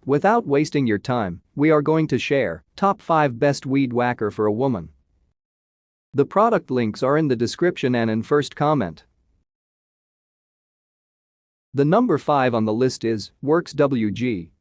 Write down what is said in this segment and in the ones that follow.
Without wasting your time, we are going to share top 5 best weed whacker for a woman. The product links are in the description and in first comment. The number 5 on the list is Worx WG.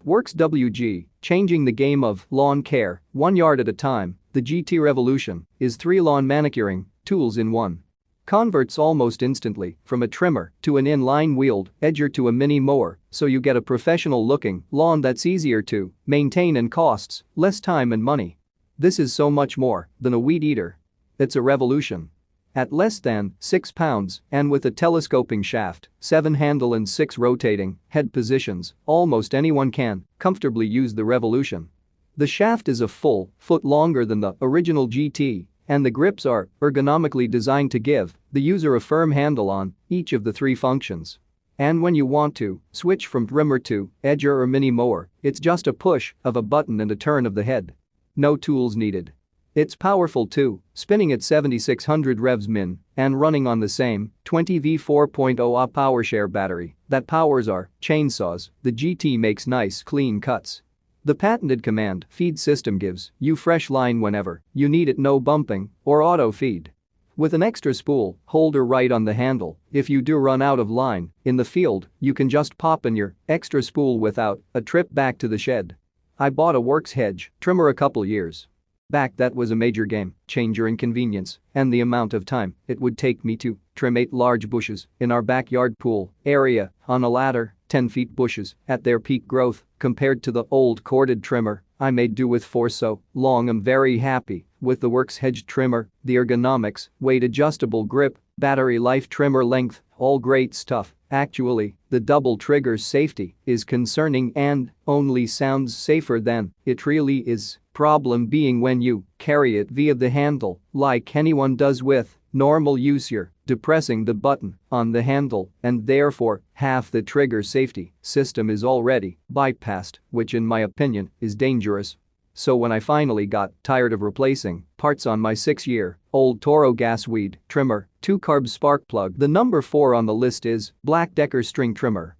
Worx WG, changing the game of lawn care, 1 yard at a time. The GT Revolution is 3 lawn manicuring tools in one. Converts almost instantly from a trimmer to an in-line wheeled edger to a mini mower, so you get a professional-looking lawn that's easier to maintain and costs less time and money. This is so much more than a weed eater. It's a revolution. At less than 6 pounds and with a telescoping shaft, 7 handle and 6 rotating head positions, almost anyone can comfortably use the Revolution. The shaft is a full foot longer than the original GT, and the grips are ergonomically designed to give the user a firm handle on each of the 3 functions. And when you want to switch from trimmer to edger or mini mower, it's just a push of a button and a turn of the head. No tools needed. It's powerful too, spinning at 7600 revs min and running on the same 20V 4.0 Ah PowerShare battery that powers our chainsaws. The GT makes nice clean cuts. The patented command feed system gives you fresh line whenever you need it, no bumping or auto feed. With an extra spool holder right on the handle, if you do run out of line in the field, you can just pop in your extra spool without a trip back to the shed. I bought a Worx hedge trimmer a couple years back that was a major game changer in convenience and the amount of time it would take me to trim 8 large bushes in our backyard pool area on a ladder, 10 feet bushes at their peak growth compared to the old corded trimmer I made do with for so long. I'm very happy with the Worx hedge trimmer, the ergonomics, weight adjustable grip, battery life, trimmer length, all great stuff. Actually, the double trigger safety is concerning and only sounds safer than it really is. Problem being when you carry it via the handle like anyone does with normal use, you're depressing the button on the handle and therefore half the trigger safety system is already bypassed, which in my opinion is dangerous. So when I finally got tired of replacing parts on my 6-year-old Toro gas weed trimmer, 2-carb spark plug. The number 4 on the list is Black Decker string trimmer.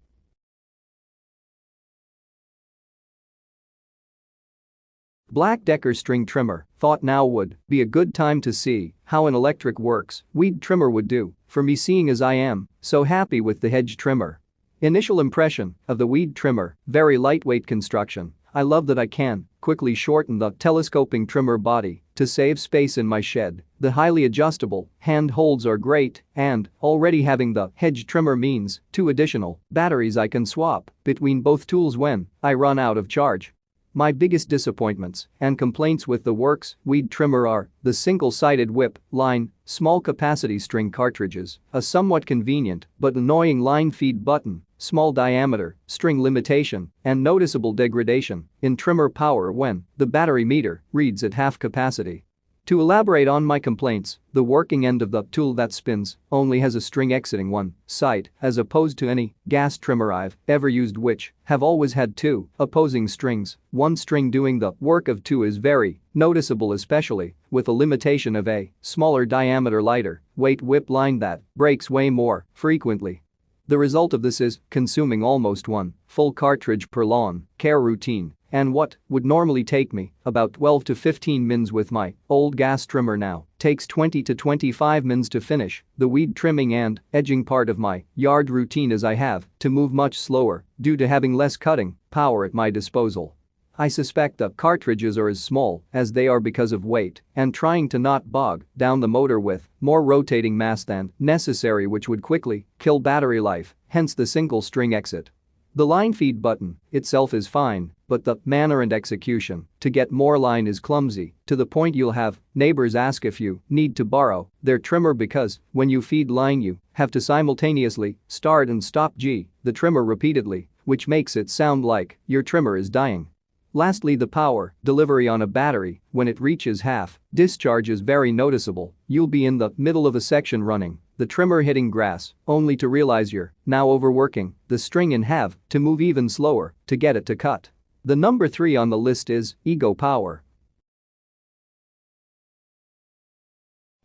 Black Decker string trimmer. Thought now would be a good time to see how an electric Worx weed trimmer would do for me, seeing as I am so happy with the hedge trimmer. Initial impression of the weed trimmer: very lightweight construction. I love that I can quickly shorten the telescoping trimmer body to save space in my shed. The highly adjustable hand holds are great, and already having the hedge trimmer means 2 additional batteries I can swap between both tools when I run out of charge. My biggest disappointments and complaints with the Worx weed trimmer are the single-sided whip line, small capacity string cartridges, a somewhat convenient but annoying line feed button, small diameter string limitation, and noticeable degradation in trimmer power when the battery meter reads at half capacity. To elaborate on my complaints, the working end of the tool that spins only has a string exiting one side as opposed to any gas trimmer I've ever used, which have always had 2 opposing strings. One string doing the work of 2 is very noticeable, especially with a limitation of a smaller diameter lighter weight whip line that breaks way more frequently. The result of this is consuming almost 1 full cartridge per lawn care routine, and what would normally take me about 12 to 15 mins with my old gas trimmer now takes 20 to 25 mins to finish the weed trimming and edging part of my yard routine, as I have to move much slower due to having less cutting power at my disposal. I suspect the cartridges are as small as they are because of weight and trying to not bog down the motor with more rotating mass than necessary, which would quickly kill battery life, hence the single string exit. The line feed button itself is fine, but the manner and execution to get more line is clumsy, to the point you'll have neighbors ask if you need to borrow their trimmer because when you feed line you have to simultaneously start and stop the trimmer repeatedly, which makes it sound like your trimmer is dying. Lastly, the power delivery on a battery when it reaches half discharge is very noticeable. You'll be in the middle of a section running the trimmer hitting grass only to realize you're now overworking the string and have to move even slower to get it to cut. The number 3 on the list is Ego Power.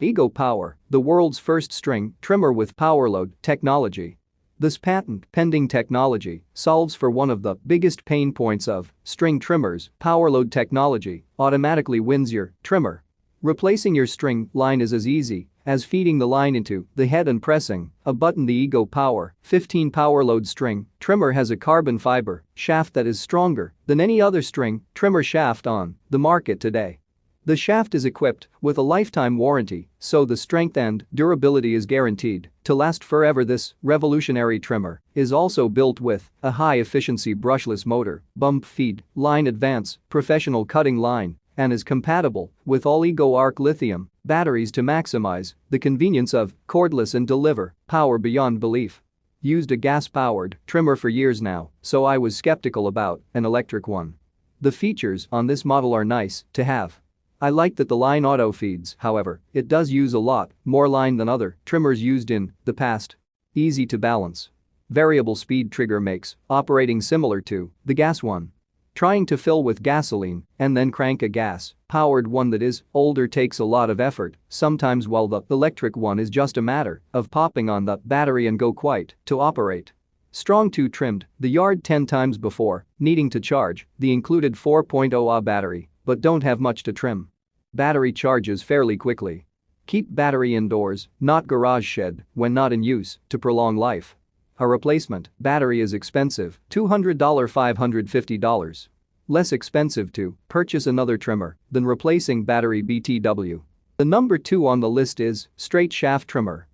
Ego Power, the world's first string trimmer with powerload technology. This patent-pending technology solves for one of the biggest pain points of string trimmers. Powerload technology automatically wins your trimmer. Replacing your string line is as easy as feeding the line into the head and pressing a button. The Ego Power 15 powerload string trimmer has a carbon fiber shaft that is stronger than any other string trimmer shaft on the market today. The shaft is equipped with a lifetime warranty, so the strength and durability is guaranteed to last forever. This revolutionary trimmer is also built with a high-efficiency brushless motor, bump feed, line advance, professional cutting line, and is compatible with all Ego Arc lithium batteries to maximize the convenience of cordless and deliver power beyond belief. Used a gas-powered trimmer for years now, so I was skeptical about an electric one. The features on this model are nice to have. I like that the line auto feeds, however, it does use a lot more line than other trimmers used in the past. Easy to balance. Variable speed trigger makes operating similar to the gas one. Trying to fill with gasoline and then crank a gas-powered one that is older takes a lot of effort, sometimes, while the electric one is just a matter of popping on the battery and go quite to operate. Strong 2 trimmed the yard 10 times before needing to charge the included 4.0 Ah battery, but don't have much to trim. Battery charges fairly quickly. Keep battery indoors, not garage shed, when not in use, to prolong life. A replacement battery is expensive, $200 $550. Less expensive to purchase another trimmer than replacing battery. BTW. The number 2 on the list is straight shaft trimmer.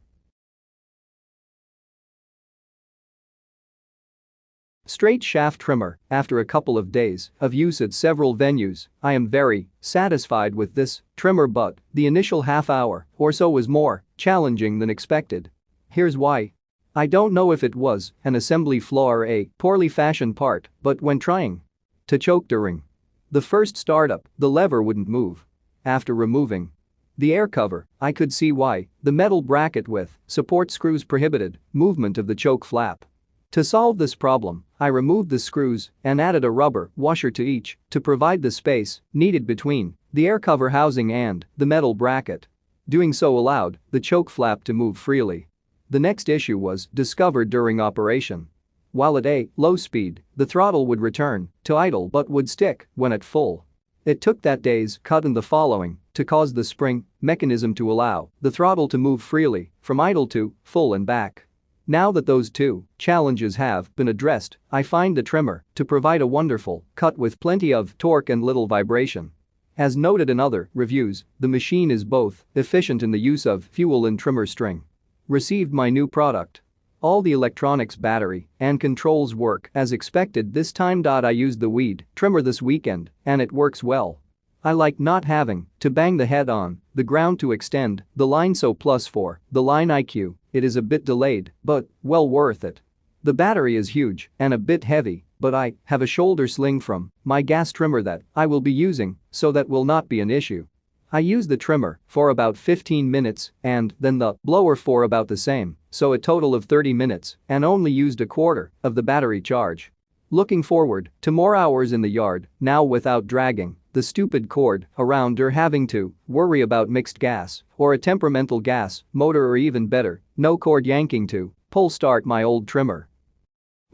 Straight shaft trimmer. After a couple of days of use at several venues, I am very satisfied with this trimmer, but the initial half hour or so was more challenging than expected. Here's why. I don't know if it was an assembly flaw or a poorly fashioned part, but when trying to choke during the first startup, the lever wouldn't move. After removing the air cover, I could see why. The metal bracket with support screws prohibited movement of the choke flap. To solve this problem, I removed the screws and added a rubber washer to each to provide the space needed between the air cover housing and the metal bracket. Doing so allowed the choke flap to move freely. The next issue was discovered during operation. While at a low speed, the throttle would return to idle but would stick when at full. It took that day's cut and the following to cause the spring mechanism to allow the throttle to move freely from idle to full and back. Now that those two challenges have been addressed, I find the trimmer to provide a wonderful cut with plenty of torque and little vibration. As noted in other reviews, the machine is both efficient in the use of fuel and trimmer string. Received my new product. All the electronics, battery, and controls work as expected this time. I used the weed trimmer this weekend and it works well. I like not having to bang the head on the ground to extend the line, so plus for the line IQ, it is a bit delayed, but well worth it. The battery is huge and a bit heavy, but I have a shoulder sling from my gas trimmer that I will be using, so that will not be an issue. I used the trimmer for about 15 minutes and then the blower for about the same, so a total of 30 minutes and only used a quarter of the battery charge. Looking forward to more hours in the yard now without dragging the stupid cord around or having to worry about mixed gas or a temperamental gas motor, or even better, no cord yanking to pull start my old trimmer.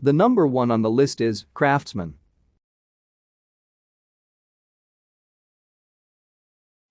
The number 1 on the list is Craftsman.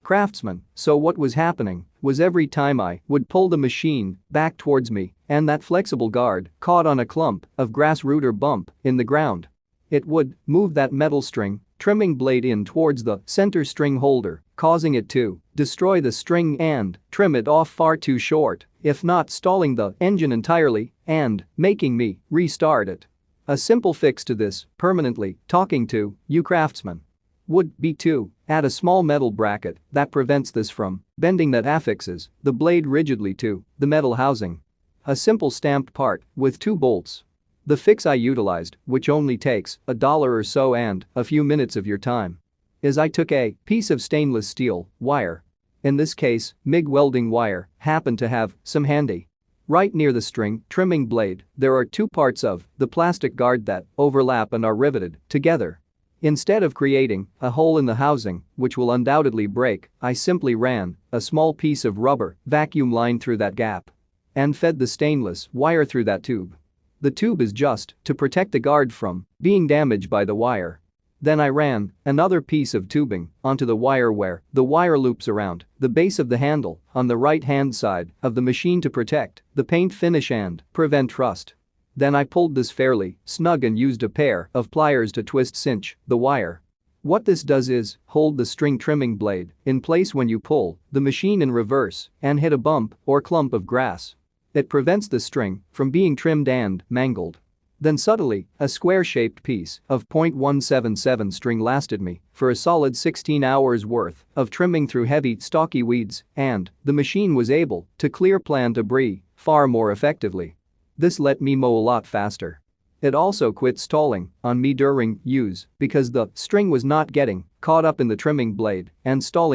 Craftsman. So what was happening was every time I would pull the machine back towards me and that flexible guard caught on a clump of grass root or bump in the ground, it would move that metal string trimming blade in towards the center string holder, causing it to destroy the string and trim it off far too short, if not stalling the engine entirely and making me restart it. A simple fix to this, permanently talking to you Craftsman, would be to add a small metal bracket that prevents this from bending, that affixes the blade rigidly to the metal housing. A simple stamped part with 2 bolts. The fix I utilized, which only takes $1 or so and a few minutes of your time, is I took a piece of stainless steel wire. In this case, MIG welding wire happened to have some handy. Right near the string trimming blade, there are 2 parts of the plastic guard that overlap and are riveted together. Instead of creating a hole in the housing, which will undoubtedly break, I simply ran a small piece of rubber vacuum line through that gap and fed the stainless wire through that tube. The tube is just to protect the guard from being damaged by the wire. Then I ran another piece of tubing onto the wire where the wire loops around the base of the handle on the right-hand side of the machine to protect the paint finish and prevent rust. Then I pulled this fairly snug and used a pair of pliers to twist cinch the wire. What this does is hold the string trimming blade in place when you pull the machine in reverse and hit a bump or clump of grass. It prevents the string from being trimmed and mangled. Then subtly, a square-shaped piece of .177 string lasted me for a solid 16 hours worth of trimming through heavy, stocky weeds, and the machine was able to clear plant debris far more effectively. This let me mow a lot faster. It also quit stalling on me during use because the string was not getting caught up in the trimming blade and stalling